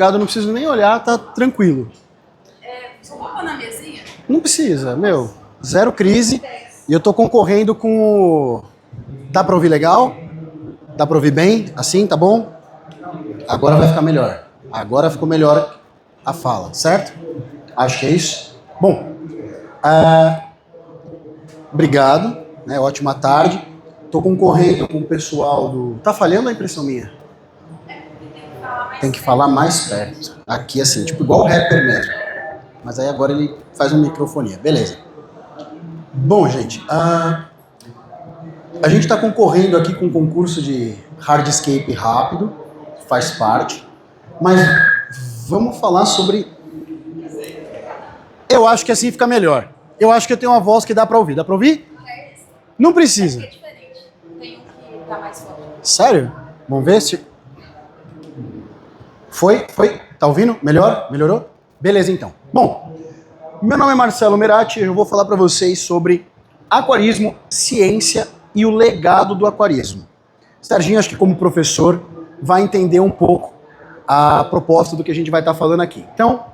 sossegado, não preciso nem olhar, tá tranquilo. Só vou pôr na mesinha? Não precisa, meu. Zero crise. E eu tô concorrendo com o... Dá pra ouvir legal? Dá pra ouvir bem? Assim, tá bom? Agora vai ficar melhor. Agora ficou melhor a fala, certo? Acho que é isso. Bom, obrigado, né? Ótima tarde. Tô concorrendo com o pessoal do... Tá falhando a impressão minha? Tem que falar mais perto. Aqui assim, tipo igual o rapper mesmo. Mas aí agora ele faz uma microfonia. Beleza. Bom, gente, a gente está concorrendo aqui com um concurso de hardscape rápido, faz parte, mas vamos falar sobre... Eu acho que assim fica melhor. Eu acho que eu tenho uma voz que dá para ouvir. Dá para ouvir? Não precisa. É diferente. Tem um que tá mais forte. Sério? Vamos ver se... Foi? Tá ouvindo? Melhor? Melhorou? Beleza, então. Bom, meu nome é Marcelo Merati e eu vou falar para vocês sobre aquarismo, ciência e o legado do aquarismo. Serginho, acho que como professor, vai entender um pouco a proposta do que a gente vai estar falando aqui. Então,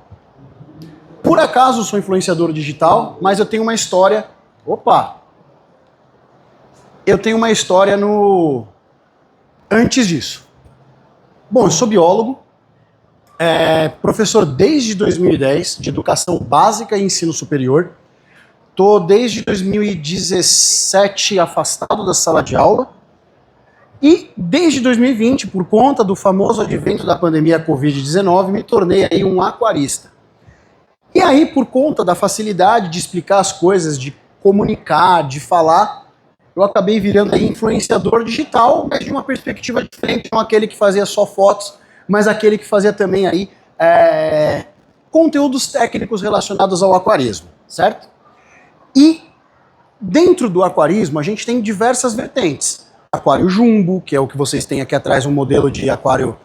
por acaso sou influenciador digital, mas eu tenho uma história... Opa! Eu tenho uma história antes disso. Bom, eu sou biólogo, professor desde 2010 de educação básica e ensino superior. Estou desde 2017 afastado da sala de aula e desde 2020, por conta do famoso advento da pandemia Covid-19, me tornei aí um aquarista. E aí, por conta da facilidade de explicar as coisas, de comunicar, de falar, eu acabei virando aí influenciador digital, mas de uma perspectiva diferente, não aquele que fazia só fotos, mas aquele que fazia também aí conteúdos técnicos relacionados ao aquarismo, certo? E dentro do aquarismo a gente tem diversas vertentes. Aquário jumbo, que é o que vocês têm aqui atrás, um modelo de aquário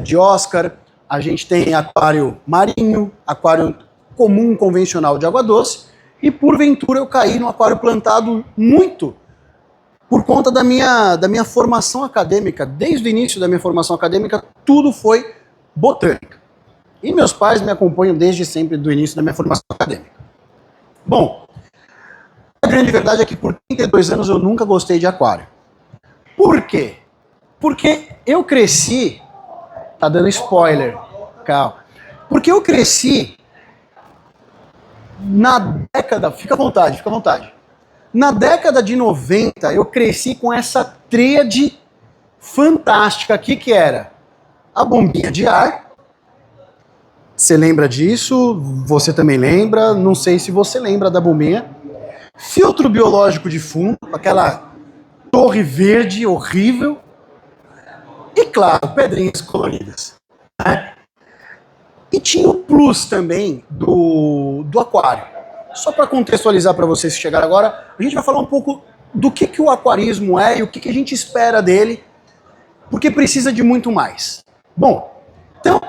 de Oscar. A gente tem aquário marinho, aquário comum, convencional de água doce. E porventura eu caí no aquário plantado muito por conta da minha formação acadêmica. Desde o início da minha formação acadêmica, tudo foi botânica. E meus pais me acompanham desde sempre do início da minha formação acadêmica. Bom, a grande verdade é que por 32 anos eu nunca gostei de aquário. Por quê? Porque eu cresci... Tá dando spoiler, calma. Porque eu cresci na década... Fica à vontade, fica à vontade. Na década de 90, eu cresci com essa tríade fantástica aqui, que era a bombinha de ar. Você lembra disso? Você também lembra? Não sei se você lembra da bombinha. Filtro biológico de fundo, aquela torre verde horrível. E, claro, pedrinhas coloridas. Né? E tinha o plus também do aquário. Só para contextualizar para vocês que chegaram agora, a gente vai falar um pouco do que o aquarismo é e o que a gente espera dele, porque precisa de muito mais. Bom, então,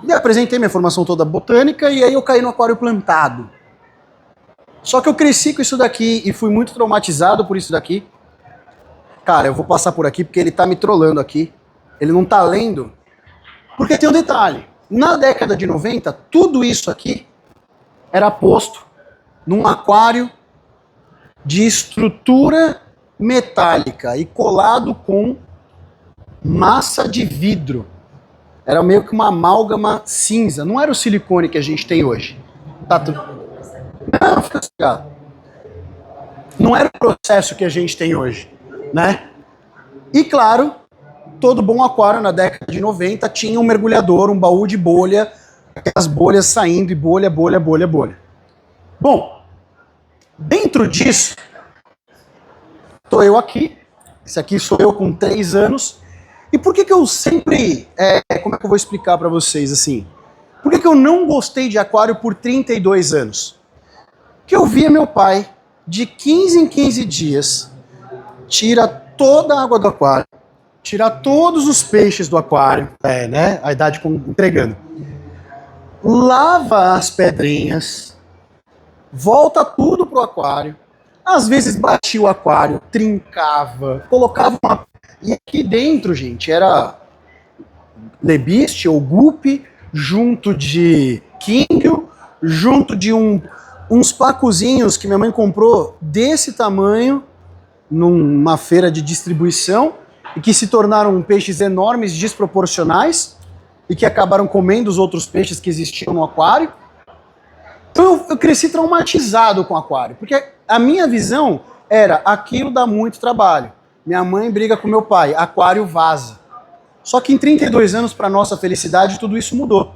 eu apresentei minha formação toda botânica e aí eu caí no aquário plantado. Só que eu cresci com isso daqui e fui muito traumatizado por isso daqui. Cara, eu vou passar por aqui porque ele tá me trollando aqui. Ele não tá lendo. Porque tem um detalhe. Na década de 90, tudo isso aqui era posto num aquário de estrutura metálica e colado com massa de vidro. Era meio que uma amálgama cinza. Não era o silicone que a gente tem hoje. Tá tudo... Não, fica sossegado. Não era o processo que a gente tem hoje, né? E claro, todo bom aquário na década de 90 tinha um mergulhador, um baú de bolha, aquelas bolhas saindo e bolha, bolha, bolha, bolha. Bom, dentro disso, tô eu aqui. Esse aqui sou eu com 3 anos. E por que eu sempre... como é que eu vou explicar para vocês assim? Por que eu não gostei de aquário por 32 anos? Porque eu via meu pai, de 15 em 15 dias, tira toda a água do aquário, tira todos os peixes do aquário, né? A idade entregando. Lava as pedrinhas, volta tudo pro aquário. Às vezes batia o aquário, trincava, colocava uma... E aqui dentro, gente, era lebiste ou guppy junto de químbio, junto de uns pacozinhos que minha mãe comprou desse tamanho numa feira de distribuição e que se tornaram peixes enormes, desproporcionais e que acabaram comendo os outros peixes que existiam no aquário. Então eu cresci traumatizado com o aquário, porque a minha visão era aquilo dá muito trabalho. Minha mãe briga com meu pai, aquário vaza. Só que em 32 anos, para nossa felicidade, tudo isso mudou.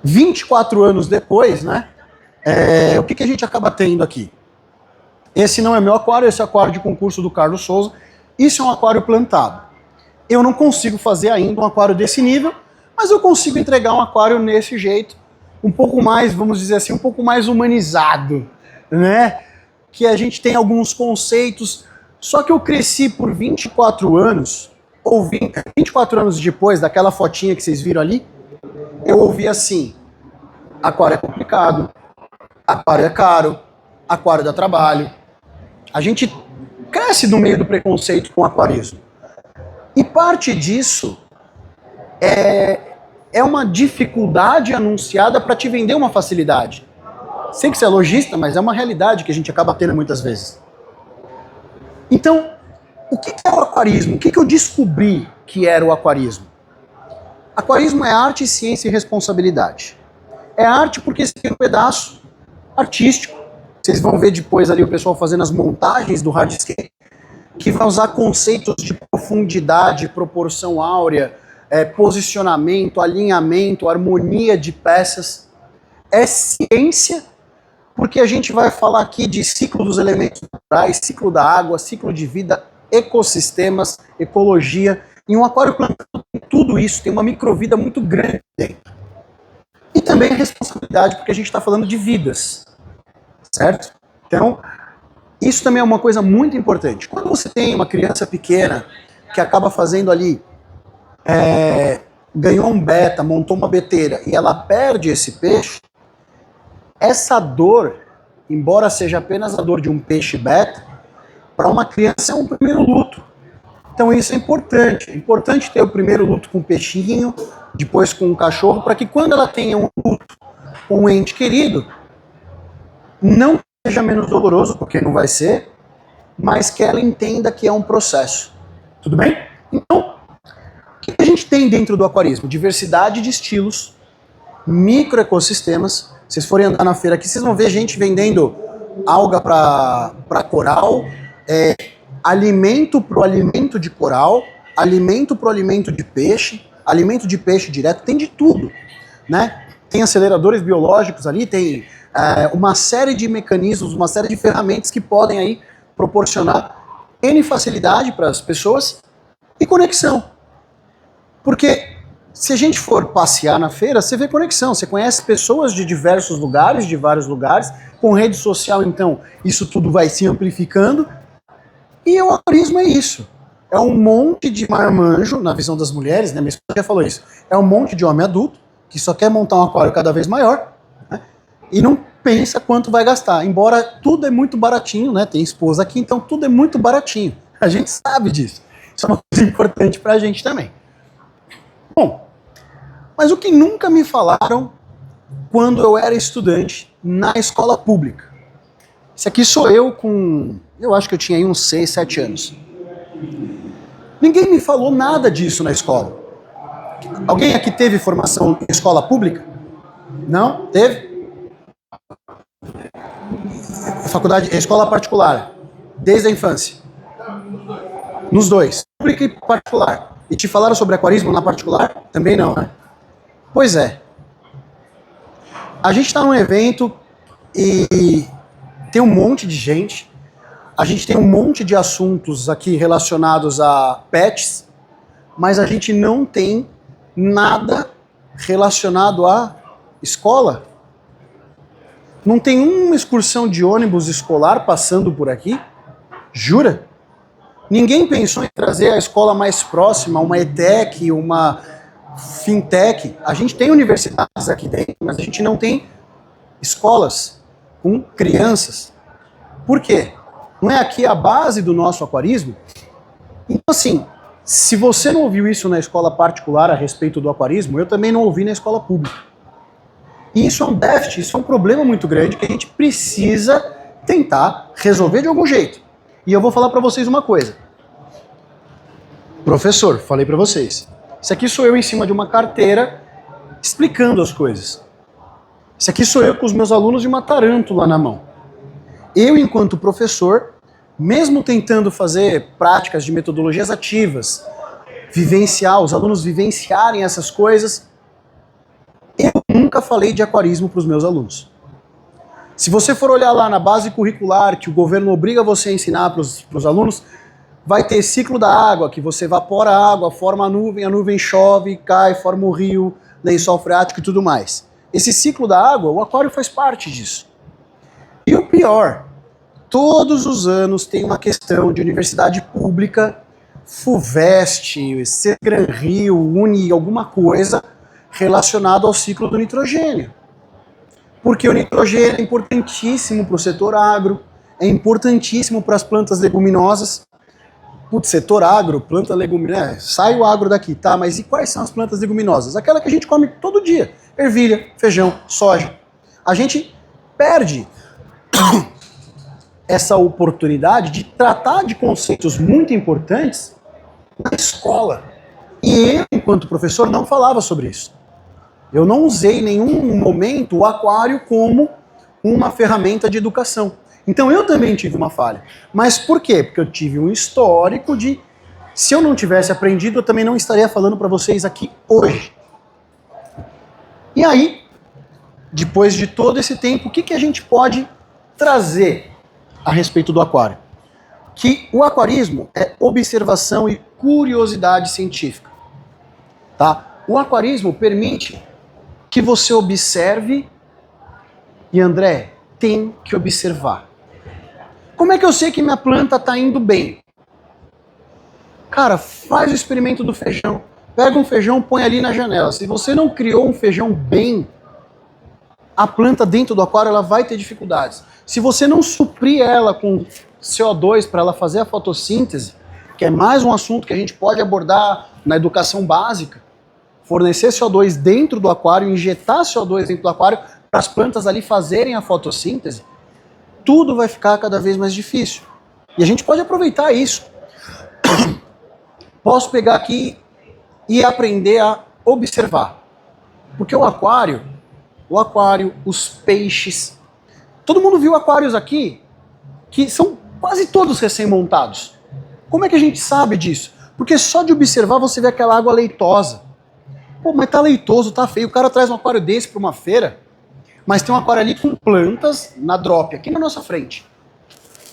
24 anos depois, né? O que a gente acaba tendo aqui? Esse não é meu aquário, esse é o aquário de concurso do Carlos Souza. Isso é um aquário plantado. Eu não consigo fazer ainda um aquário desse nível, mas eu consigo entregar um aquário nesse jeito, um pouco mais, vamos dizer assim, um pouco mais humanizado, né? Que a gente tem alguns conceitos. Só que eu cresci por 24 anos, 24 anos depois daquela fotinha que vocês viram ali, eu ouvi assim: aquário é complicado, aquário é caro, aquário dá trabalho. A gente cresce no meio do preconceito com o aquarismo. E parte disso é uma dificuldade anunciada para te vender uma facilidade. Sei que você é lojista, mas é uma realidade que a gente acaba tendo muitas vezes. Então, o que é o aquarismo? O que eu descobri que era o aquarismo? Aquarismo é arte, ciência e responsabilidade. É arte porque tem um pedaço artístico. Vocês vão ver depois ali o pessoal fazendo as montagens do hardscape, que vai usar conceitos de profundidade, proporção áurea, posicionamento, alinhamento, harmonia de peças. É ciência, porque a gente vai falar aqui de ciclo dos elementos naturais, ciclo da água, ciclo de vida, ecossistemas, ecologia. Em um aquário plantado tem tudo isso, tem uma microvida muito grande dentro. E também a responsabilidade, porque a gente está falando de vidas, certo? Então, isso também é uma coisa muito importante. Quando você tem uma criança pequena que acaba fazendo ali, ganhou um beta, montou uma beteira e ela perde esse peixe, essa dor, embora seja apenas a dor de um peixe beta, para uma criança é um primeiro luto. Então isso é importante. É importante ter o primeiro luto com o peixinho, depois com o cachorro, para que quando ela tenha um luto com um ente querido, não seja menos doloroso, porque não vai ser, mas que ela entenda que é um processo. Tudo bem? Então, o que a gente tem dentro do aquarismo? Diversidade de estilos, microecossistemas. Vocês forem andar na feira aqui, vocês vão ver gente vendendo alga para coral, alimento para o alimento de coral, alimento para o alimento de peixe direto, tem de tudo, né? Tem aceleradores biológicos ali, tem uma série de mecanismos, uma série de ferramentas que podem aí proporcionar N facilidade para as pessoas e conexão. Porque se a gente for passear na feira, você vê conexão, você conhece pessoas de diversos lugares, de vários lugares, com rede social, então isso tudo vai se amplificando. E o aquarismo é isso. É um monte de marmanjo, na visão das mulheres, né? Minha esposa já falou isso. É um monte de homem adulto que só quer montar um aquário cada vez maior, né? E não pensa quanto vai gastar. Embora tudo é muito baratinho, né? Tem esposa aqui, então tudo é muito baratinho. A gente sabe disso. Isso é uma coisa importante pra gente também. Bom, mas o que nunca me falaram quando eu era estudante na escola pública? Esse aqui sou eu com... Eu acho que eu tinha aí uns 6, 7 anos. Ninguém me falou nada disso na escola. Alguém aqui teve formação em escola pública? Não? Teve? Faculdade, escola particular, desde a infância. Nos dois, pública e particular. E te falaram sobre aquarismo na particular? Também não, né? Pois é. A gente está num evento e tem um monte de gente. A gente tem um monte de assuntos aqui relacionados a pets, mas a gente não tem nada relacionado à escola. Não tem uma excursão de ônibus escolar passando por aqui? Jura? Ninguém pensou em trazer a escola mais próxima, uma ETEC, uma fintech. A gente tem universidades aqui dentro, mas a gente não tem escolas com crianças. Por quê? Não é aqui a base do nosso aquarismo? Então, assim, Se você não ouviu isso na escola particular a respeito do aquarismo, eu também não ouvi na escola pública. E isso é um déficit, isso é um problema muito grande que a gente precisa tentar resolver de algum jeito. E eu vou falar para vocês uma coisa. Professor, falei para vocês. Isso aqui sou eu em cima de uma carteira explicando as coisas. Isso aqui sou eu com os meus alunos de uma tarântula na mão. Eu, enquanto professor, mesmo tentando fazer práticas de metodologias ativas, vivenciar, os alunos vivenciarem essas coisas, eu nunca falei de aquarismo para os meus alunos. Se você for olhar lá na base curricular, que o governo obriga você a ensinar para os alunos, vai ter ciclo da água, que você evapora a água, forma a nuvem chove, cai, forma o rio, lençol freático e tudo mais. Esse ciclo da água, o aquário faz parte disso. E o pior, todos os anos tem uma questão de universidade pública, FUVEST, Segran Rio, Uni, alguma coisa relacionado ao ciclo do nitrogênio. Porque o nitrogênio é importantíssimo para o setor agro, é importantíssimo para as plantas leguminosas. Putz, setor agro, planta leguminosa, sai o agro daqui, tá? Mas e quais são as plantas leguminosas? Aquela que a gente come todo dia, ervilha, feijão, soja. A gente perde essa oportunidade de tratar de conceitos muito importantes na escola. E eu, enquanto professor, não falava sobre isso. Eu não usei em nenhum momento o aquário como uma ferramenta de educação. Então eu também tive uma falha. Mas por quê? Porque eu tive um histórico de... Se eu não tivesse aprendido, eu também não estaria falando para vocês aqui hoje. E aí, depois de todo esse tempo, o que a gente pode trazer a respeito do aquário? Que o aquarismo é observação e curiosidade científica. Tá? O aquarismo permite que você observe e, André, tem que observar. Como é que eu sei que minha planta está indo bem? Cara, faz o experimento do feijão. Pega um feijão, põe ali na janela. Se você não criou um feijão bem, a planta dentro do aquário ela vai ter dificuldades. Se você não suprir ela com CO2 para ela fazer a fotossíntese, que é mais um assunto que a gente pode abordar na educação básica, fornecer CO2 dentro do aquário, injetar CO2 dentro do aquário para as plantas ali fazerem a fotossíntese, tudo vai ficar cada vez mais difícil. E a gente pode aproveitar isso. Posso pegar aqui e aprender a observar. Porque o aquário, os peixes... Todo mundo viu aquários aqui que são quase todos recém-montados. Como é que a gente sabe disso? Porque só de observar você vê aquela água leitosa. Pô, mas tá leitoso, tá feio. O cara traz um aquário desse para uma feira, mas tem um aquário ali com plantas na drop, aqui na nossa frente.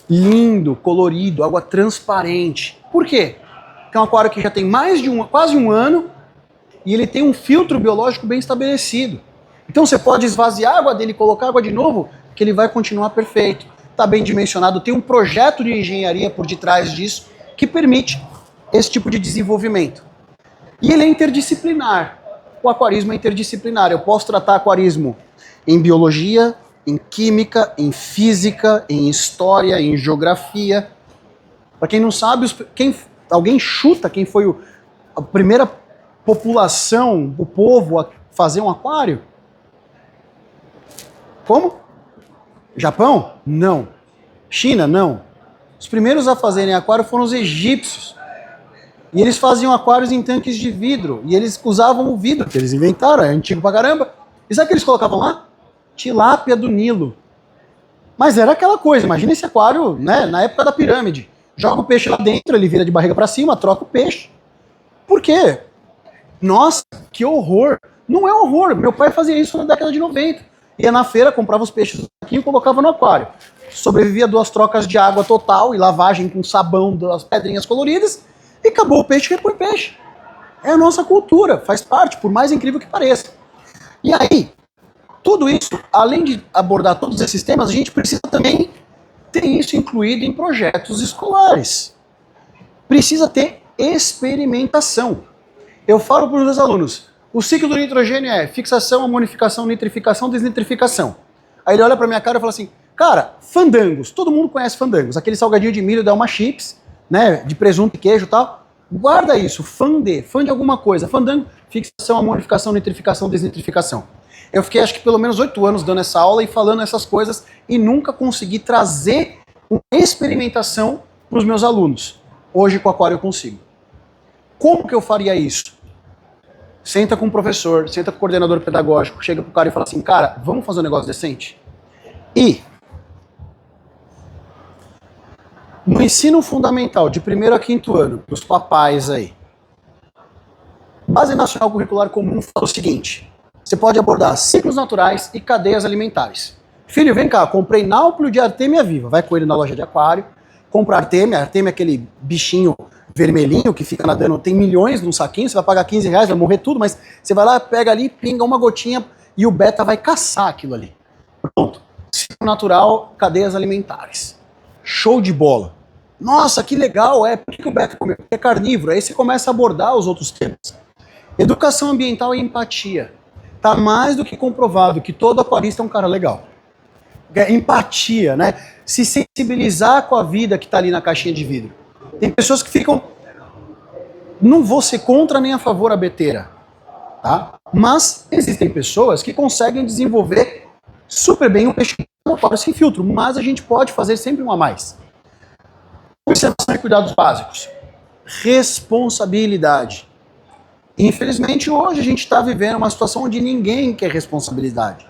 Lindo, colorido, água transparente. Por quê? Porque é um aquário que já tem quase um ano e ele tem um filtro biológico bem estabelecido. Então você pode esvaziar a água dele e colocar água de novo, que ele vai continuar perfeito. Está bem dimensionado, tem um projeto de engenharia por detrás disso que permite esse tipo de desenvolvimento. E ele é interdisciplinar. O aquarismo é interdisciplinar. Eu posso tratar aquarismo em biologia, em química, em física, em história, em geografia. Para quem não sabe, alguém chuta quem foi a primeira população, o povo a fazer um aquário? Como? Japão? Não. China? Não. Os primeiros a fazerem aquário foram os egípcios. E eles faziam aquários em tanques de vidro. E eles usavam o vidro que eles inventaram, é antigo pra caramba. E sabe o que eles colocavam lá? Tilápia do Nilo. Mas era aquela coisa, imagina esse aquário, né, na época da pirâmide. Joga o peixe lá dentro, ele vira de barriga pra cima, troca o peixe. Por quê? Nossa, que horror. Não é horror, meu pai fazia isso na década de 90. Ia na feira, comprava os peixes aqui e colocava no aquário. Sobrevivia 2 trocas de água total e lavagem com sabão das pedrinhas coloridas e acabou o peixe e repõe peixe. É a nossa cultura, faz parte, por mais incrível que pareça. E aí, tudo isso, além de abordar todos esses temas, a gente precisa também ter isso incluído em projetos escolares. Precisa ter experimentação. Eu falo para os meus alunos, o ciclo do nitrogênio é fixação, amonificação, nitrificação, desnitrificação. Aí ele olha pra minha cara e fala assim, cara, fandangos, todo mundo conhece fandangos, aquele salgadinho de milho da Uma Chips, né, de presunto e queijo e tal. Guarda isso, fã de alguma coisa. Fandango, fixação, amonificação, nitrificação, desnitrificação. Eu fiquei acho que pelo menos 8 anos dando essa aula e falando essas coisas e nunca consegui trazer uma experimentação para os meus alunos. Hoje com o aquário eu consigo. Como que eu faria isso? Senta com o professor, senta com o coordenador pedagógico, chega pro cara e fala assim, cara, vamos fazer um negócio decente? E no ensino fundamental, de 1º a 5º ano, para os papais aí, Base Nacional Curricular Comum fala o seguinte, você pode abordar ciclos naturais e cadeias alimentares. Filho, vem cá, comprei náuplio de Artemia viva, vai com ele na loja de aquário, compra Artemia é aquele bichinho vermelhinho que fica nadando, tem milhões num saquinho, você vai pagar 15 reais, vai morrer tudo, mas você vai lá, pega ali, pinga uma gotinha e o beta vai caçar aquilo ali. Pronto. Ciclo natural, cadeias alimentares. Show de bola. Nossa, que legal, por que o beta comeu? Porque é carnívoro. Aí você começa a abordar os outros temas. Educação ambiental e empatia. Tá mais do que comprovado que todo aquarista é um cara legal. Empatia, né? Se sensibilizar com a vida que tá ali na caixinha de vidro. Tem pessoas que ficam... Não vou ser contra nem a favor a beteira, tá? Mas existem pessoas que conseguem desenvolver super bem o peixe no aquário sem filtro, mas a gente pode fazer sempre um a mais. Observação e cuidados básicos. Responsabilidade. Infelizmente, hoje a gente está vivendo uma situação onde ninguém quer responsabilidade.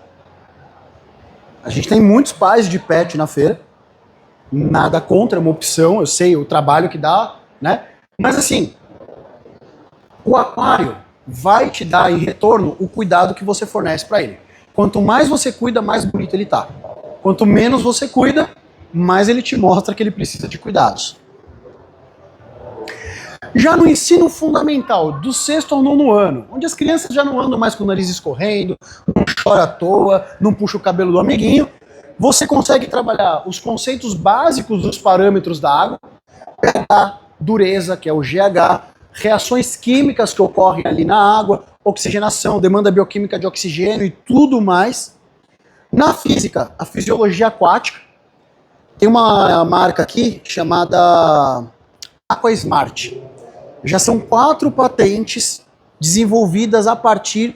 A gente tem muitos pais de pet na feira, nada contra, é uma opção, eu sei o trabalho que dá, né? Mas assim, o aquário vai te dar em retorno o cuidado que você fornece para ele. Quanto mais você cuida, mais bonito ele tá. Quanto menos você cuida, mais ele te mostra que ele precisa de cuidados. Já no ensino fundamental, do 6º ao 9º ano, onde as crianças já não andam mais com o nariz escorrendo, não chora à toa, não puxa o cabelo do amiguinho, você consegue trabalhar os conceitos básicos dos parâmetros da água, pH, dureza, que é o GH, reações químicas que ocorrem ali na água, oxigenação, demanda bioquímica de oxigênio e tudo mais. Na física, a fisiologia aquática, tem uma marca aqui chamada AquaSmart. Já são 4 patentes desenvolvidas a partir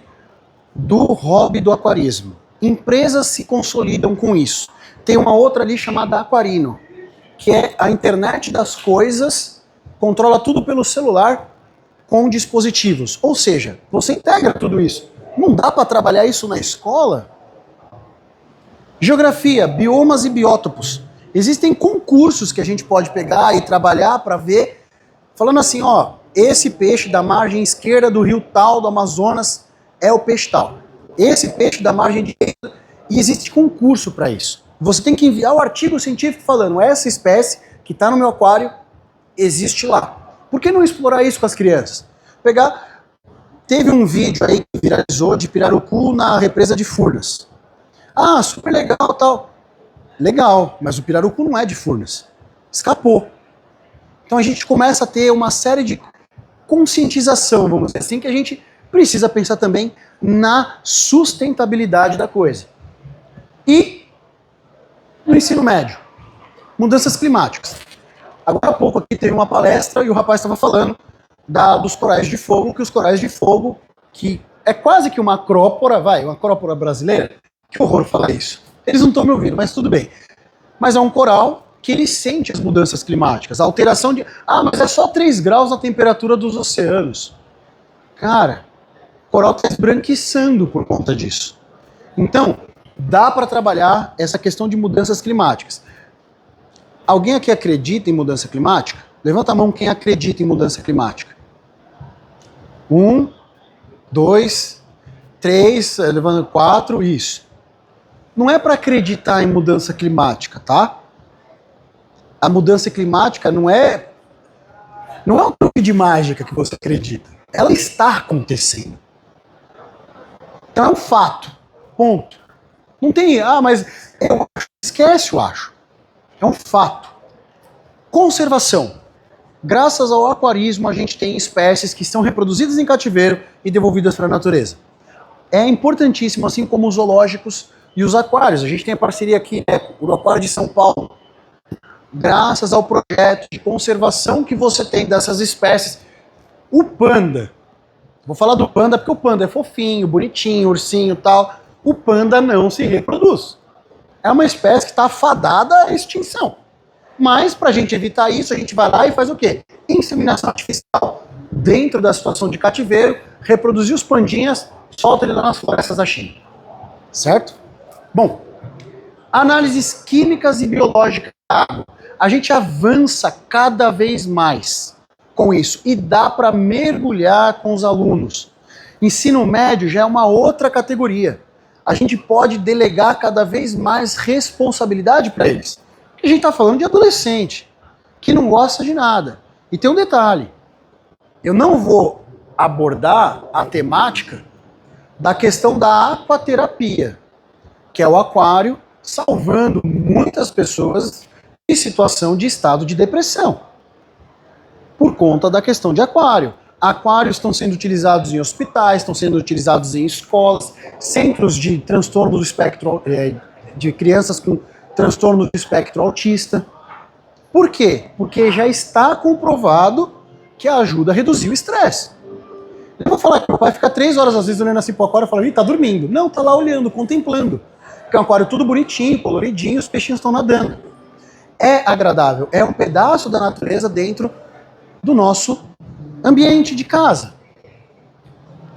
do hobby do aquarismo. Empresas se consolidam com isso. Tem uma outra ali chamada Aquarino, que é a internet das coisas, controla tudo pelo celular com dispositivos. Ou seja, você integra tudo isso. Não dá para trabalhar isso na escola? Geografia, biomas e biótopos. Existem concursos que a gente pode pegar e trabalhar para ver, falando assim, ó, esse peixe da margem esquerda do rio tal, do Amazonas, é o peixe tal. Esse peixe da margem direita, e existe concurso para isso. Você tem que enviar o artigo científico falando, essa espécie que está no meu aquário existe lá. Por que não explorar isso com as crianças? Teve um vídeo aí que viralizou de pirarucu na represa de Furnas. Ah, super legal tal. Legal, mas o pirarucu não é de Furnas. Escapou. Então a gente começa a ter uma série de conscientização, vamos dizer assim, que a gente precisa pensar também na sustentabilidade da coisa. E no ensino médio, mudanças climáticas. Agora há pouco aqui teve uma palestra e o rapaz estava falando dos corais de fogo, que os corais de fogo, que é quase que uma acrópora, uma acrópora brasileira, que horror falar isso. Eles não estão me ouvindo, mas tudo bem. Mas é um coral que ele sente as mudanças climáticas, a alteração de... Ah, mas é só 3 graus na temperatura dos oceanos. Cara, o coral está esbranquiçando por conta disso. Então, dá para trabalhar essa questão de mudanças climáticas. Alguém aqui acredita em mudança climática? Levanta a mão quem acredita em mudança climática. 1, 2, 3, levando 4, isso. Não é para acreditar em mudança climática, tá? A mudança climática não é um truque de mágica que você acredita. Ela está acontecendo. Então é um fato. Ponto. Não tem, mas eu acho. Esquece, eu acho. É um fato. Conservação. Graças ao aquarismo, a gente tem espécies que são reproduzidas em cativeiro e devolvidas para a natureza. É importantíssimo, assim como os zoológicos e os aquários. A gente tem a parceria aqui, o Aquário de São Paulo. Graças ao projeto de conservação que você tem dessas espécies, O panda. Vou falar do panda porque o panda é fofinho, bonitinho, ursinho e tal. O panda não se reproduz. É uma espécie que está fadada à extinção. Mas, para a gente evitar isso, a gente vai lá e faz o quê? Inseminação artificial. Dentro da situação de cativeiro, reproduzir os pandinhas, solta ele lá nas florestas da China. Certo? Bom, análises químicas e biológicas da água. A gente avança cada vez mais com isso. E dá para mergulhar com os alunos. Ensino médio já é uma outra categoria. A gente pode delegar cada vez mais responsabilidade para eles. A gente está falando de adolescente, que não gosta de nada. E tem um detalhe, eu não vou abordar a temática da questão da aquaterapia, que é o aquário salvando muitas pessoas em situação de estado de depressão, por conta da questão de aquário. Aquários estão sendo utilizados em hospitais, estão sendo utilizados em escolas, centros de transtorno do espectro, de crianças com transtorno do espectro autista. Por quê? Porque já está comprovado que ajuda a reduzir o estresse. Eu vou falar que meu pai fica 3 horas às vezes olhando assim pro aquário e fala, ih, tá dormindo. Não, tá lá olhando, contemplando. Porque é um aquário tudo bonitinho, coloridinho, os peixinhos estão nadando. É agradável, é um pedaço da natureza dentro do nosso ambiente de casa.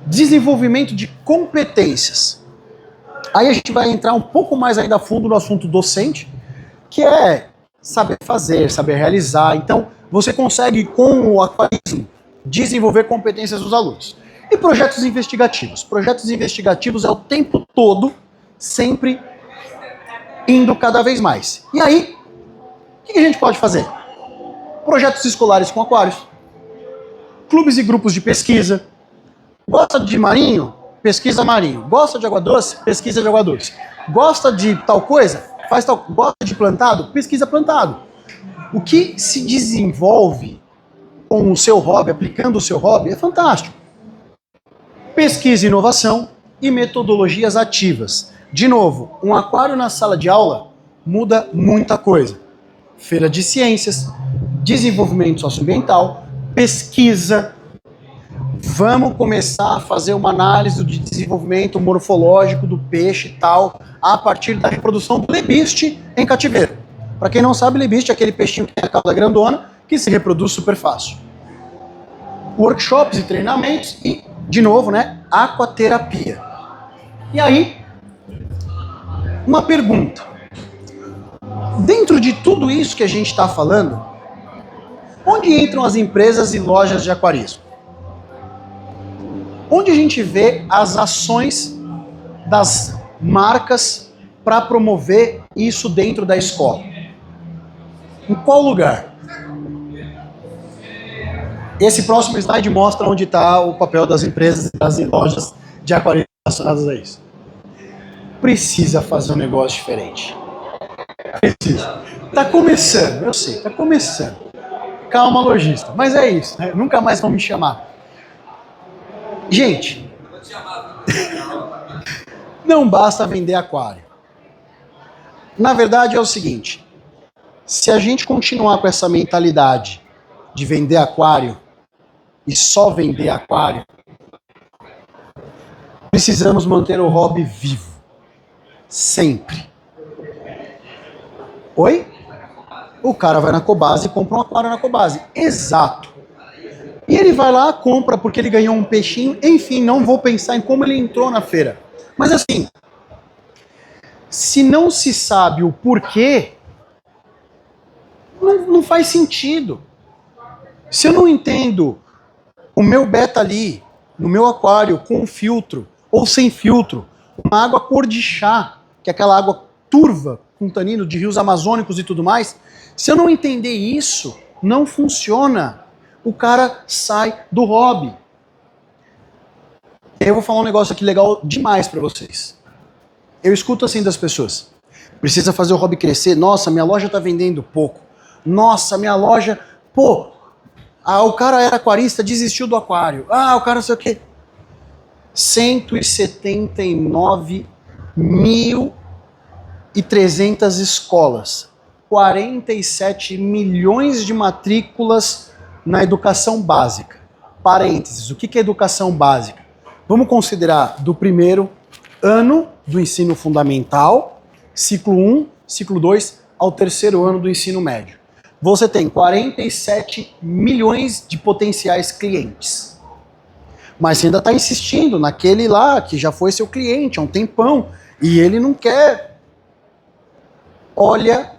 Desenvolvimento de competências. Aí a gente vai entrar um pouco mais ainda a fundo no assunto docente, que é saber fazer, saber realizar. Então, você consegue, com o aquarismo, desenvolver competências dos alunos. E projetos investigativos. Projetos investigativos é o tempo todo, sempre indo cada vez mais. E aí, o que a gente pode fazer? Projetos escolares com aquários. Clubes e grupos de pesquisa. Gosta de marinho? Pesquisa marinho. Gosta de água doce? Pesquisa de água doce. Gosta de tal coisa? Faz tal. Gosta de plantado? Pesquisa plantado. O que se desenvolve com o seu hobby, aplicando o seu hobby, é fantástico. Pesquisa e inovação e metodologias ativas. De novo, um aquário na sala de aula muda muita coisa. Feira de ciências, desenvolvimento socioambiental, pesquisa. Vamos começar a fazer uma análise de desenvolvimento morfológico do peixe e tal, a partir da reprodução do lebiste em cativeiro. Para quem não sabe, lebiste é aquele peixinho que tem a cauda grandona, que se reproduz super fácil. Workshops e treinamentos e, de novo, né, aquaterapia. E aí, uma pergunta. Dentro de tudo isso que a gente está falando, onde entram as empresas e lojas de aquarismo? Onde a gente vê as ações das marcas para promover isso dentro da escola? Em qual lugar? Esse próximo slide mostra onde está o papel das empresas e das lojas de aquarismo relacionadas a isso. Precisa fazer um negócio diferente. Precisa. Tá começando, eu sei, tá começando. Calma, lojista. Mas é isso, né? Nunca mais vão me chamar. Gente, não basta vender aquário. Na verdade é o seguinte, se a gente continuar com essa mentalidade de vender aquário e só vender aquário, precisamos manter o hobby vivo. Sempre. Oi? O cara vai na Cobasi e compra um aquário na Cobasi. Exato. E ele vai lá, compra porque ele ganhou um peixinho. Enfim, não vou pensar em como ele entrou na feira. Mas assim, se não se sabe o porquê, não faz sentido. Se eu não entendo o meu beta ali, no meu aquário, com filtro ou sem filtro, uma água cor de chá, que é aquela água turva, com tanino de rios amazônicos e tudo mais, se eu não entender isso, não funciona. O cara sai do hobby. Eu vou falar um negócio aqui legal demais para vocês. Eu escuto assim das pessoas. Precisa fazer o hobby crescer. Nossa, minha loja tá vendendo pouco. Nossa, minha loja... Pô, o cara era aquarista, desistiu do aquário. O cara não sei o quê. 179.300 escolas. 47 milhões de matrículas na educação básica. parênteses, o que é educação básica? Vamos considerar do primeiro ano do ensino fundamental, ciclo 1, ciclo 2, ao terceiro ano do ensino médio. Você tem 47 milhões de potenciais clientes. Mas você ainda está insistindo naquele lá que já foi seu cliente há um tempão e ele não quer. Olha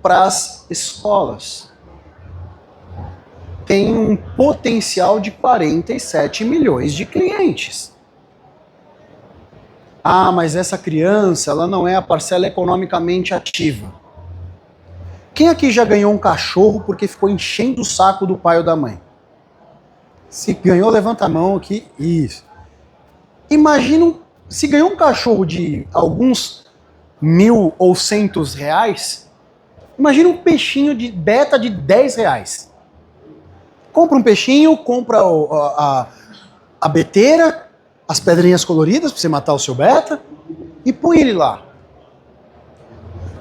para as escolas. Tem um potencial de 47 milhões de clientes. Ah, mas essa criança, ela não é a parcela economicamente ativa. Quem aqui já ganhou um cachorro porque ficou enchendo o saco do pai ou da mãe? Se ganhou, levanta a mão aqui. Isso. Imagina, se ganhou um cachorro de alguns 1.000 ou R$100, imagina um peixinho de beta de R$10. Compra um peixinho, compra a beteira, as pedrinhas coloridas para você matar o seu beta e põe ele lá.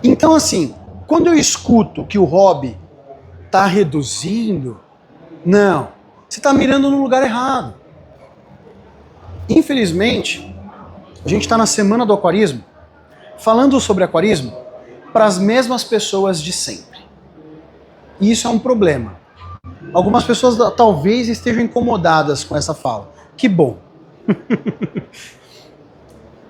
Então, assim, quando eu escuto que o hobby está reduzindo, não, você está mirando no lugar errado. Infelizmente, a gente está na semana do aquarismo, falando sobre aquarismo para as mesmas pessoas de sempre. E isso é um problema. Algumas pessoas talvez estejam incomodadas com essa fala. Que bom.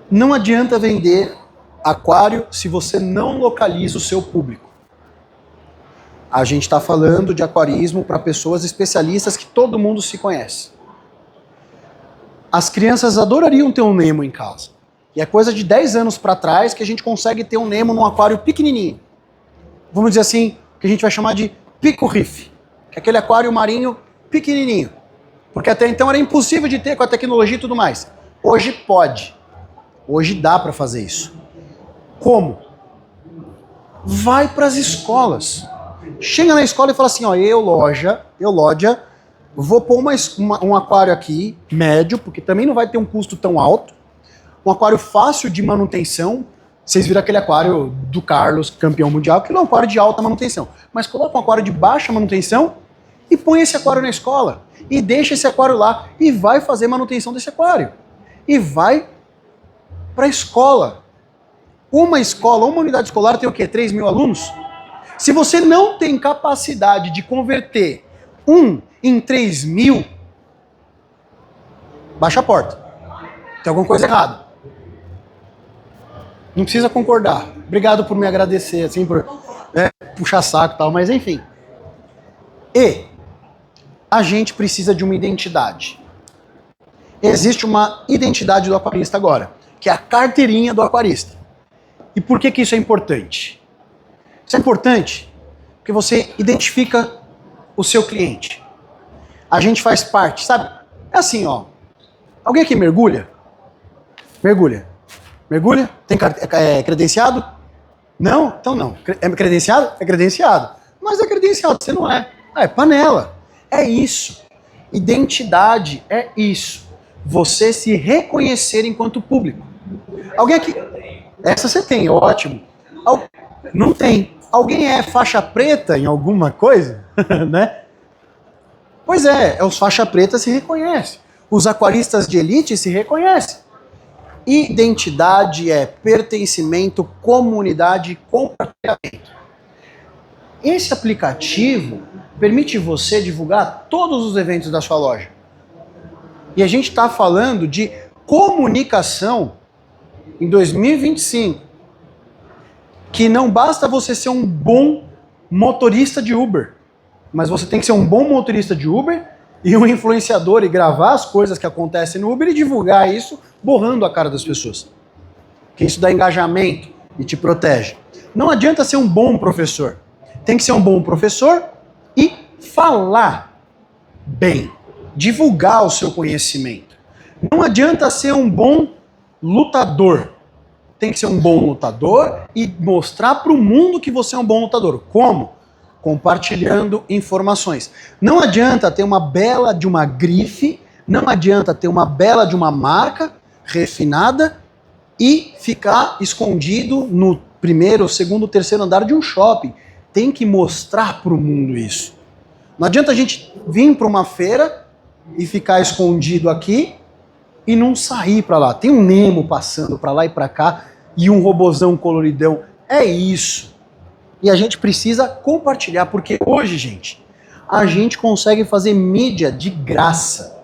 Não adianta vender aquário se você não localiza o seu público. A gente está falando de aquarismo para pessoas especialistas que todo mundo se conhece. As crianças adorariam ter um Nemo em casa. E é coisa de 10 anos para trás que a gente consegue ter um Nemo num aquário pequenininho. Vamos dizer assim, que a gente vai chamar de pico reef, que é aquele aquário marinho pequenininho. Porque até então era impossível de ter com a tecnologia e tudo mais. Hoje pode. Hoje dá para fazer isso. Como? Vai para as escolas. Chega na escola e fala assim, ó, eu loja, vou pôr um aquário aqui, médio, porque também não vai ter um custo tão alto. Um aquário fácil de manutenção. Vocês viram aquele aquário do Carlos, campeão mundial, que não é um aquário de alta manutenção. Mas coloca um aquário de baixa manutenção e põe esse aquário na escola. E deixa esse aquário lá. E vai fazer manutenção desse aquário. E vai para a escola. Uma escola, uma unidade escolar tem o quê? 3 mil alunos? Se você não tem capacidade de converter 1 em 3 mil, baixa a porta. Tem alguma coisa errada. Não precisa concordar. Obrigado por me agradecer, assim, por puxar saco e tal, mas enfim. E a gente precisa de uma identidade. Existe uma identidade do aquarista agora, que é a carteirinha do aquarista. E por que isso é importante? Isso é importante porque você identifica o seu cliente. A gente faz parte, sabe? É assim, ó. Alguém aqui mergulha? Mergulha. Mergulha? Tem credenciado? Não? Então não. É credenciado? É credenciado. Mas é credenciado, você não é. Ah, é panela. É isso. Identidade é isso. Você se reconhecer enquanto público. Alguém aqui... Essa você tem, ótimo. Não tem. Alguém é faixa preta em alguma coisa? Né? Pois é, os faixa preta se reconhecem. Os aquaristas de elite se reconhecem. Identidade é pertencimento, comunidade, compartilhamento. Esse aplicativo permite você divulgar todos os eventos da sua loja. E a gente está falando de comunicação em 2025. Que não basta você ser um bom motorista de Uber, mas você tem que ser um bom motorista de Uber e um influenciador e gravar as coisas que acontecem no Uber e divulgar isso, borrando a cara das pessoas. Que isso dá engajamento e te protege. Não adianta ser um bom professor. Tem que ser um bom professor e falar bem, divulgar o seu conhecimento. Não adianta ser um bom lutador. Tem que ser um bom lutador e mostrar para o mundo que você é um bom lutador. Como? Compartilhando informações. Não adianta ter uma bela de uma grife, não adianta ter uma bela de uma marca refinada e ficar escondido no primeiro, segundo, terceiro andar de um shopping. Tem que mostrar para o mundo isso. Não adianta a gente vir para uma feira e ficar escondido aqui e não sair para lá. Tem um Nemo passando para lá e para cá e um robozão coloridão. É isso. E a gente precisa compartilhar, porque hoje, gente, a gente consegue fazer mídia de graça.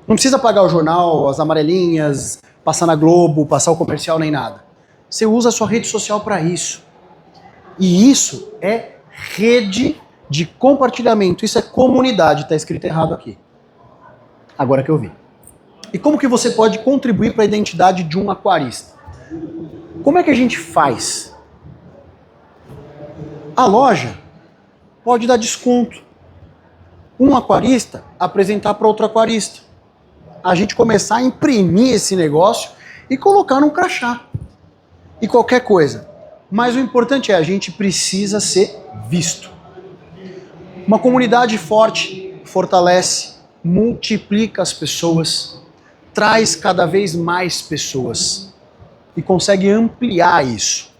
Não precisa pagar o jornal, as amarelinhas, passar na Globo, passar o comercial, nem nada. Você usa a sua rede social para isso. E isso é rede de compartilhamento. Isso é comunidade, está escrito errado aqui. Agora que eu vi. E como que você pode contribuir para a identidade de um aquarista? Como é que a gente faz? A loja pode dar desconto. Um aquarista apresentar para outro aquarista. A gente começar a imprimir esse negócio e colocar num crachá. E qualquer coisa. Mas o importante é, a gente precisa ser visto. Uma comunidade forte fortalece, multiplica as pessoas, traz cada vez mais pessoas e consegue ampliar isso.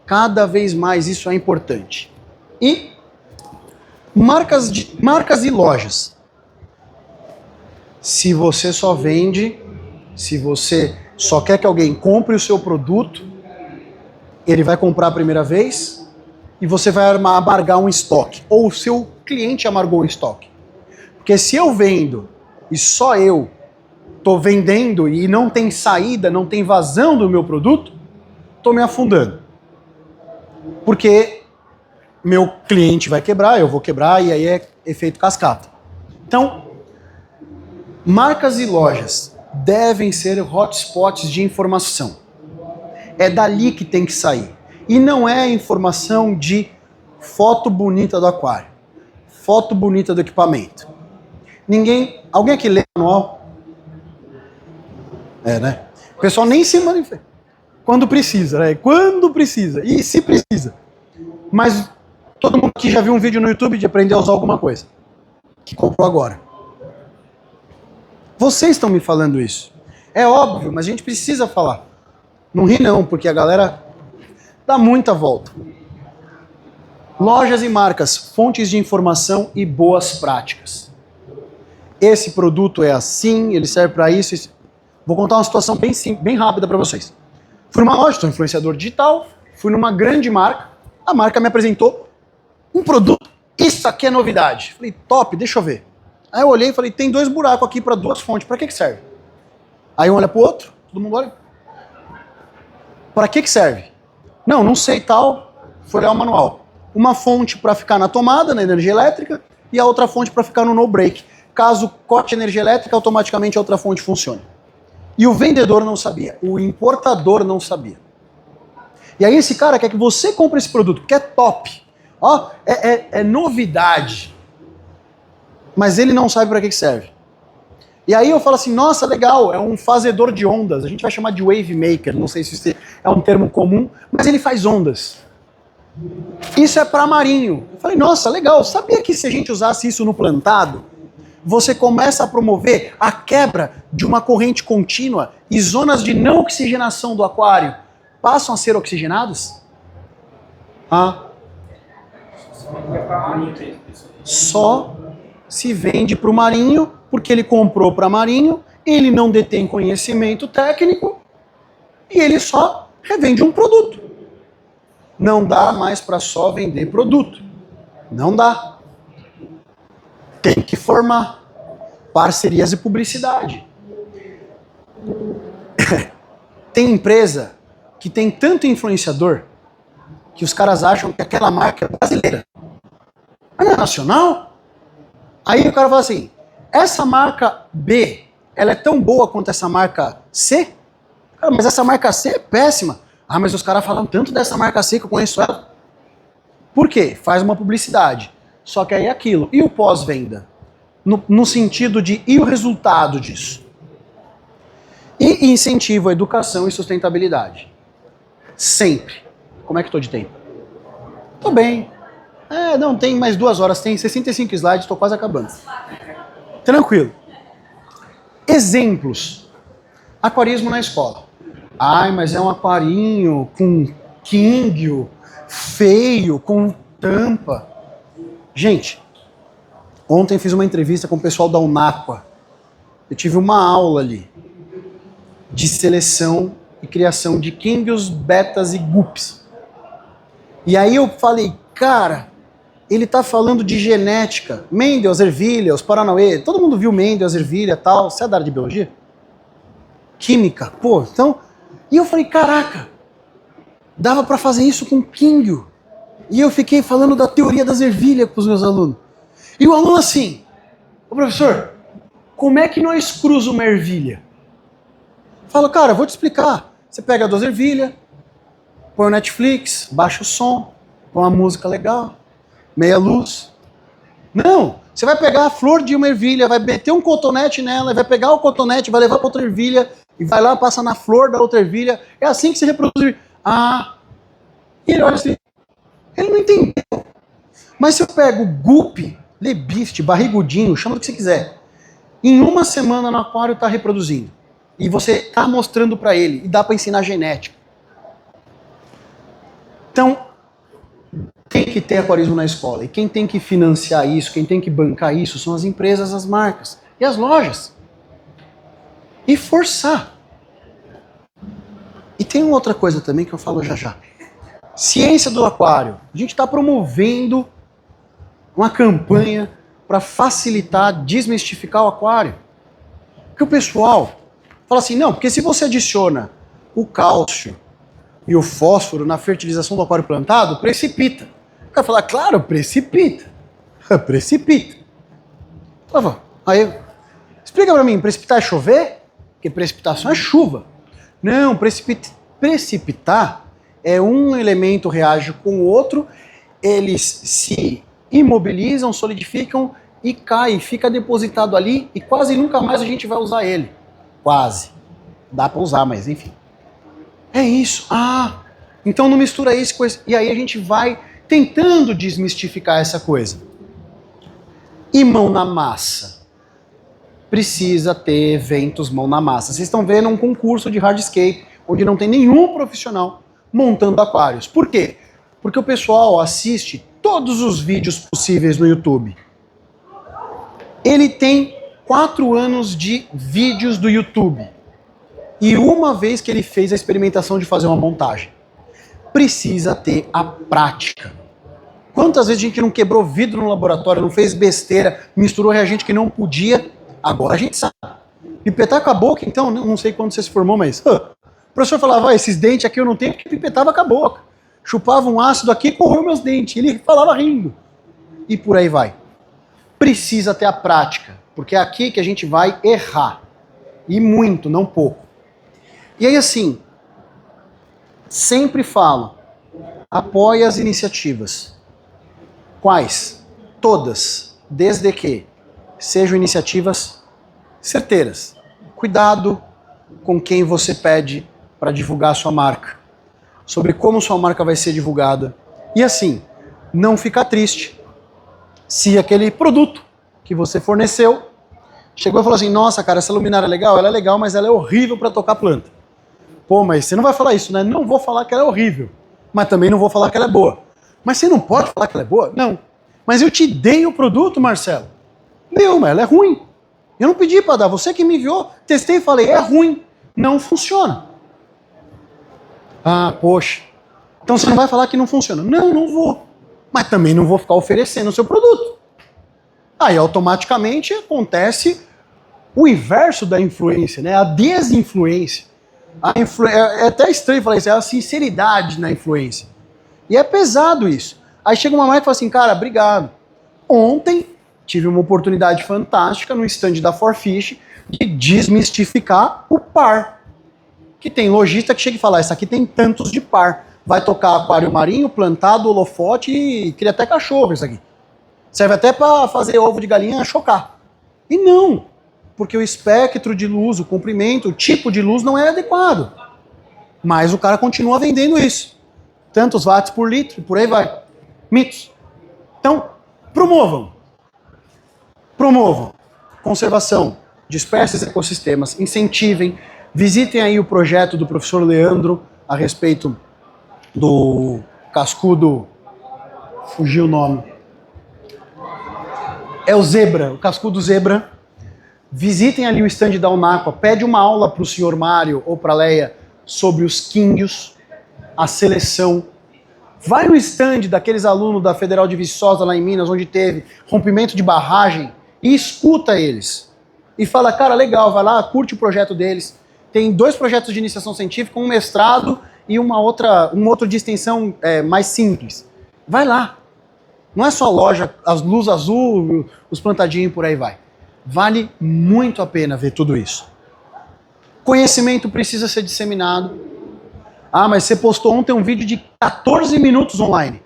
Cada vez mais isso é importante. E marcas e lojas. Se você só vende, se você só quer que alguém compre o seu produto, ele vai comprar a primeira vez e você vai amargar um estoque. Ou o seu cliente amargou um estoque. Porque se eu vendo e só eu estou vendendo e não tem saída, não tem vazão do meu produto, estou me afundando. Porque meu cliente vai quebrar, eu vou quebrar e aí é efeito cascata. Então, marcas e lojas devem ser hotspots de informação. É dali que tem que sair. E não é informação de foto bonita do aquário, foto bonita do equipamento. Alguém aqui lê manual? É, né? O pessoal nem se manifesta. Quando precisa, né? Quando precisa. E se precisa. Mas todo mundo aqui já viu um vídeo no YouTube de aprender a usar alguma coisa. Que comprou agora. Vocês estão me falando isso. É óbvio, mas a gente precisa falar. Não ri não, porque a galera dá muita volta. Lojas e marcas, fontes de informação e boas práticas. Esse produto é assim, ele serve para isso. Vou contar uma situação bem simples, bem rápida para vocês. Fui numa loja, sou influenciador digital, fui numa grande marca, a marca me apresentou um produto. Isso aqui é novidade. Falei, top, deixa eu ver. Aí eu olhei e falei, tem 2 buracos aqui para 2 fontes, para que serve? Aí um olha pro outro, todo mundo olha. Para que serve? Não sei tal. Foi olhar o manual. Uma fonte para ficar na tomada, na energia elétrica, e a outra fonte para ficar no no break. Caso corte energia elétrica, automaticamente a outra fonte funcione. E o vendedor não sabia, o importador não sabia. E aí esse cara quer que você compre esse produto, porque é top. Ó, é novidade. Mas ele não sabe para que serve. E aí eu falo assim, nossa, legal, é um fazedor de ondas. A gente vai chamar de wave maker, não sei se isso é um termo comum, mas ele faz ondas. Isso é para marinho. Eu falei, nossa, legal, sabia que se a gente usasse isso no plantado, você começa a promover a quebra de uma corrente contínua e zonas de não oxigenação do aquário passam a ser oxigenadas? Só se vende para o marinho, porque ele comprou para marinho, ele não detém conhecimento técnico e ele só revende um produto. Não dá mais para só vender produto. Não dá. Tem que formar parcerias e publicidade. Tem empresa que tem tanto influenciador que os caras acham que aquela marca é brasileira. Mas não é nacional? Aí o cara fala assim, essa marca B, ela é tão boa quanto essa marca C? Cara, mas essa marca C é péssima. Ah, mas os caras falam tanto dessa marca C que eu conheço ela. Por quê? Faz uma publicidade. Só que aí é aquilo. E o pós-venda? No sentido de, e o resultado disso? E incentivo à educação e sustentabilidade. Sempre. Como é que estou de tempo? Tô bem. Não, tem mais 2 horas, tem 65 slides, estou quase acabando. Tranquilo. Exemplos. Aquarismo na escola. Ai, mas é um aquarinho com quíngio, feio, com tampa. Gente, ontem fiz uma entrevista com o pessoal da Unaqua, eu tive uma aula ali de seleção e criação de químbios, betas e gups. E aí eu falei, cara, ele tá falando de genética. Mendel, ervilha, os Paranauê. Todo mundo viu Mendel, ervilha e tal. Você é da área de biologia? Química. Pô, então... E eu falei, caraca, dava para fazer isso com químbio. E eu fiquei falando da teoria das ervilhas com os meus alunos. E o aluno assim, ô professor, como é que nós cruzamos uma ervilha? Falo, cara, vou te explicar. Você pega 2 ervilhas, põe o Netflix, baixa o som, põe uma música legal, meia luz. Não, você vai pegar a flor de uma ervilha, vai meter um cotonete nela, vai pegar o cotonete, vai levar para outra ervilha, e vai lá, passa na flor da outra ervilha. É assim que se reproduz. Ah, e ele olha assim, ele não entendeu. Mas se eu pego guppy, lebiste, barrigudinho, chama do que você quiser, em uma semana no aquário está reproduzindo. E você está mostrando para ele, e dá para ensinar genética. Então, tem que ter aquarismo na escola. E quem tem que financiar isso, quem tem que bancar isso, são as empresas, as marcas e as lojas. E forçar. E tem uma outra coisa também que eu falo já já. Ciência do aquário. A gente está promovendo uma campanha para facilitar, desmistificar o aquário. Porque o pessoal fala assim, não, porque se você adiciona o cálcio e o fósforo na fertilização do aquário plantado, precipita. O cara fala, claro, precipita. Precipita. Aí, explica para mim, precipitar é chover? Porque precipitação é chuva. Não, precipitar é um elemento reage com o outro, eles se imobilizam, solidificam e cai, fica depositado ali e quase nunca mais a gente vai usar ele. Quase. Dá para usar, mas enfim. É isso. Ah, então não mistura isso com isso. E aí a gente vai tentando desmistificar essa coisa. E mão na massa. Precisa ter eventos mão na massa. Vocês estão vendo um concurso de hardscape, onde não tem nenhum profissional montando aquários. Por quê? Porque o pessoal assiste todos os vídeos possíveis no YouTube. Ele tem 4 anos de vídeos do YouTube. E uma vez que ele fez a experimentação de fazer uma montagem. Precisa ter a prática. Quantas vezes a gente não quebrou vidro no laboratório, não fez besteira, misturou reagente que não podia, agora a gente sabe. Pipetar com a boca, então, não sei quando você se formou, mas... o professor falava, esses dentes aqui eu não tenho porque pipetava com a boca. Chupava um ácido aqui e correu meus dentes. Ele falava rindo. E por aí vai. Precisa ter a prática, porque é aqui que a gente vai errar. E muito, não pouco. E aí assim, sempre falo, apoie as iniciativas. Quais? Todas, desde que sejam iniciativas certeiras. Cuidado com quem você pede para divulgar a sua marca, sobre como sua marca vai ser divulgada. E assim, não ficar triste se aquele produto que você forneceu chegou e falou assim, nossa cara, essa luminária é legal? Ela é legal, mas ela é horrível para tocar planta. Pô, mas você não vai falar isso, né? Não vou falar que ela é horrível, mas também não vou falar que ela é boa. Mas você não pode falar que ela é boa? Não. Mas eu te dei o produto, Marcelo. Não, mas ela é ruim. Eu não pedi para dar, você que me enviou, testei e falei, é ruim, não funciona. Ah, poxa. Então você não vai falar que não funciona? Não, não vou. Mas também não vou ficar oferecendo o seu produto. Aí automaticamente acontece o inverso da influência, né? A desinfluência. É até estranho falar isso, é a sinceridade na influência. E é pesado isso. Aí chega uma marca e fala assim, cara, obrigado. Ontem tive uma oportunidade fantástica no stand da Forfish de desmistificar o par. Que tem lojista que chega e fala, essa aqui tem tantos de par. Vai tocar aquário marinho, plantado, holofote e cria até cachorro isso aqui. Serve até para fazer ovo de galinha chocar. E não, porque o espectro de luz, o comprimento, o tipo de luz não é adequado. Mas o cara continua vendendo isso. Tantos watts por litro e por aí vai. Mitos. Então, promovam. Promovam conservação de espécies e ecossistemas. Incentivem. Visitem aí o projeto do professor Leandro a respeito do cascudo... Fugiu o nome. É o zebra, o cascudo zebra. Visitem ali o stand da Unaqua, pede uma aula para o senhor Mário ou para a Leia sobre os quíndios, a seleção. Vai no stand daqueles alunos da Federal de Viçosa lá em Minas, onde teve rompimento de barragem, e escuta eles. E fala, cara, legal, vai lá, curte o projeto deles. Tem 2 projetos de iniciação científica, um mestrado e um outro de extensão mais simples. Vai lá. Não é só loja, as luzes azul, os plantadinhos por aí vai. Vale muito a pena ver tudo isso. Conhecimento precisa ser disseminado. Ah, mas você postou ontem um vídeo de 14 minutos online.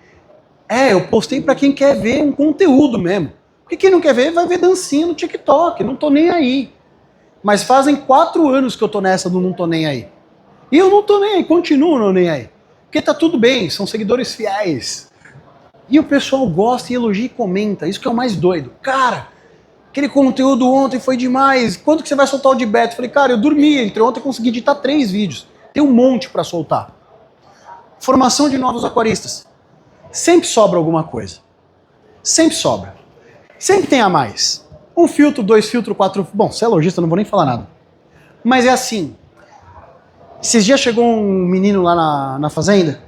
Eu postei para quem quer ver um conteúdo mesmo. Porque quem não quer ver, vai ver dancinha no TikTok. Não tô nem aí. Mas fazem 4 anos que eu tô nessa do não tô nem aí. E eu não tô nem aí, continuo não nem aí. Porque tá tudo bem, são seguidores fiéis. E o pessoal gosta e elogia e comenta. Isso que é o mais doido. Cara, aquele conteúdo ontem foi demais. Quando que você vai soltar o de beta? Eu falei, cara, eu dormi. Entre ontem eu consegui editar 3 vídeos. Tem um monte para soltar. Formação de novos aquaristas. Sempre sobra alguma coisa. Sempre sobra. Sempre tem a mais. 1 filtro, 2 filtros, 4... Bom, você é lojista, não vou nem falar nada. Mas é assim. Esses dias chegou um menino lá na fazenda.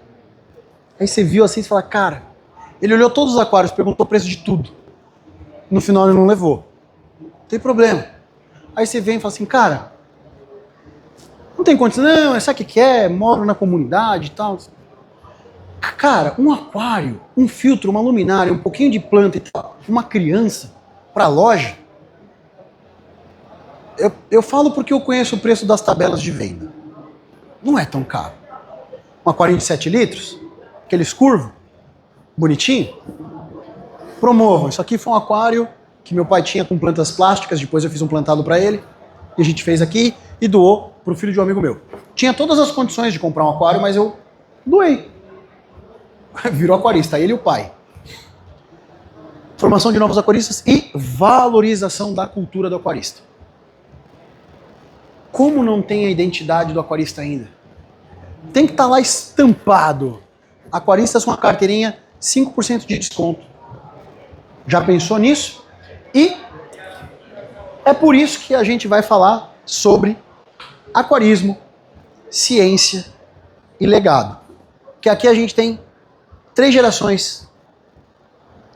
Aí você viu assim e fala, cara, ele olhou todos os aquários, perguntou o preço de tudo. No final ele não levou. Não tem problema. Aí você vem e fala assim, cara, não tem condição, não, sabe o que é? Moro na comunidade e tal. Cara, um aquário, um filtro, uma luminária, um pouquinho de planta e tal, uma criança para loja. Eu falo porque eu conheço o preço das tabelas de venda. Não é tão caro. Um aquário de 7 litros, aqueles curvos, bonitinho. Promovam. Isso aqui foi um aquário que meu pai tinha com plantas plásticas, depois eu fiz um plantado para ele, e a gente fez aqui e doou pro filho de um amigo meu. Tinha todas as condições de comprar um aquário, mas eu doei. Virou aquarista, ele e o pai. Formação de novos aquaristas e valorização da cultura do aquarista. Como não tem a identidade do aquarista ainda? Tem que estar lá estampado. Aquaristas com a carteirinha, 5% de desconto. Já pensou nisso? E é por isso que a gente vai falar sobre aquarismo, ciência e legado. Que aqui a gente tem 3 gerações.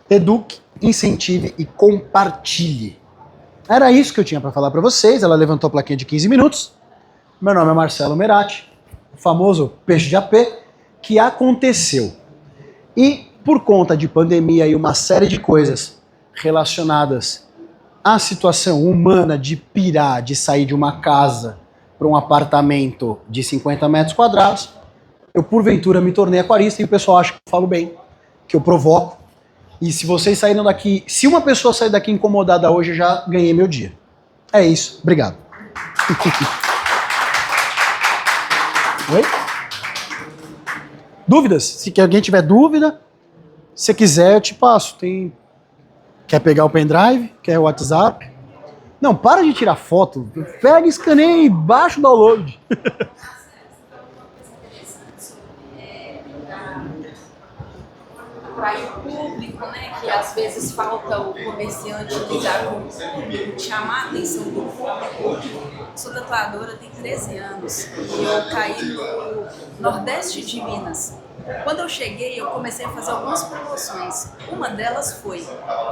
Eduque, incentive e compartilhe. Era isso que eu tinha para falar para vocês. Ela levantou a plaquinha de 15 minutos. Meu nome é Marcelo Merati, o famoso peixe de AP, que aconteceu. E por conta de pandemia e uma série de coisas relacionadas à situação humana de pirar, de sair de uma casa para um apartamento de 50 metros quadrados, eu porventura me tornei aquarista e o pessoal acha que eu falo bem, que eu provoco. E se vocês saíram daqui, se uma pessoa sair daqui incomodada hoje, eu já ganhei meu dia. É isso, obrigado. Oi? Dúvidas? Se alguém tiver dúvida, se quiser eu te passo. Quer pegar o pendrive? Quer o WhatsApp? Não, para de tirar foto. Pega, escaneia e baixa o download. Atrair o público, né? Que às vezes falta o comerciante ligar com o público, chamar a atenção do público. Sou tatuadora, tenho 13 anos e eu caí no Nordeste de Minas. Quando eu cheguei, eu comecei a fazer algumas promoções. Uma delas foi,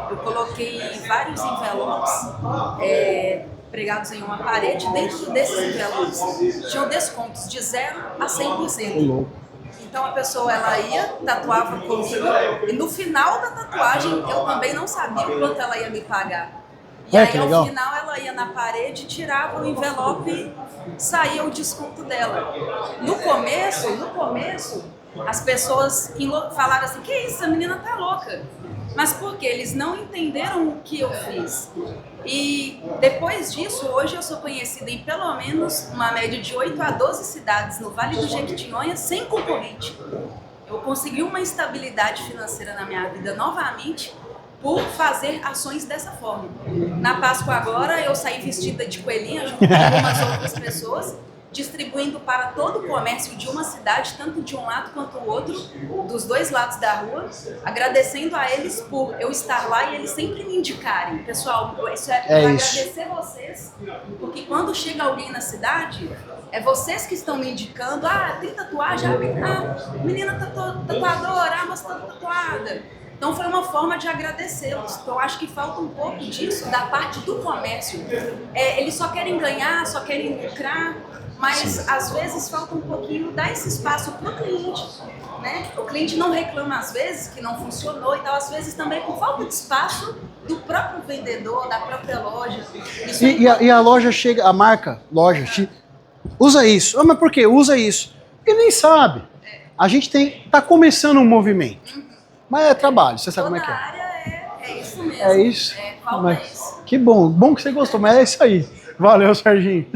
eu coloquei vários envelopes pregados em uma parede. Dentro desses envelopes tinham descontos de 0 a 100%. Então a pessoa ela ia, tatuava comigo e no final da tatuagem eu também não sabia o quanto ela ia me pagar. E aí ao final ela ia na parede, tirava o envelope e saía o desconto dela. No começo, as pessoas falaram assim, que isso, a menina tá louca. Mas por quê? Eles não entenderam o que eu fiz. E depois disso, hoje eu sou conhecida em pelo menos uma média de 8 a 12 cidades no Vale do Jequitinhonha sem concorrente. Eu consegui uma estabilidade financeira na minha vida novamente por fazer ações dessa forma. Na Páscoa agora eu saí vestida de coelhinha junto com algumas outras pessoas distribuindo para todo o comércio de uma cidade, tanto de um lado quanto do outro, dos dois lados da rua, agradecendo a eles por eu estar lá e eles sempre me indicarem. Pessoal, isso é para agradecer vocês, porque quando chega alguém na cidade, é vocês que estão me indicando, tem tatuagem, menina tatuadora, moça tá tatuada. Então foi uma forma de agradecê-los. Então acho que falta um pouco disso da parte do comércio. Eles só querem ganhar, só querem lucrar, mas às vezes falta um pouquinho dar esse espaço para o cliente. Né? O cliente não reclama às vezes que não funcionou e tal, às vezes também por falta de espaço do próprio vendedor, da própria loja. E a loja chega, a marca, loja, usa isso. Mas por quê? Usa isso. Porque nem sabe. A gente tá começando um movimento. Mas é trabalho, você sabe como é que é. Toda área é isso mesmo. É isso. Falta isso. Que bom que você gostou, mas é isso aí. Valeu, Serginho.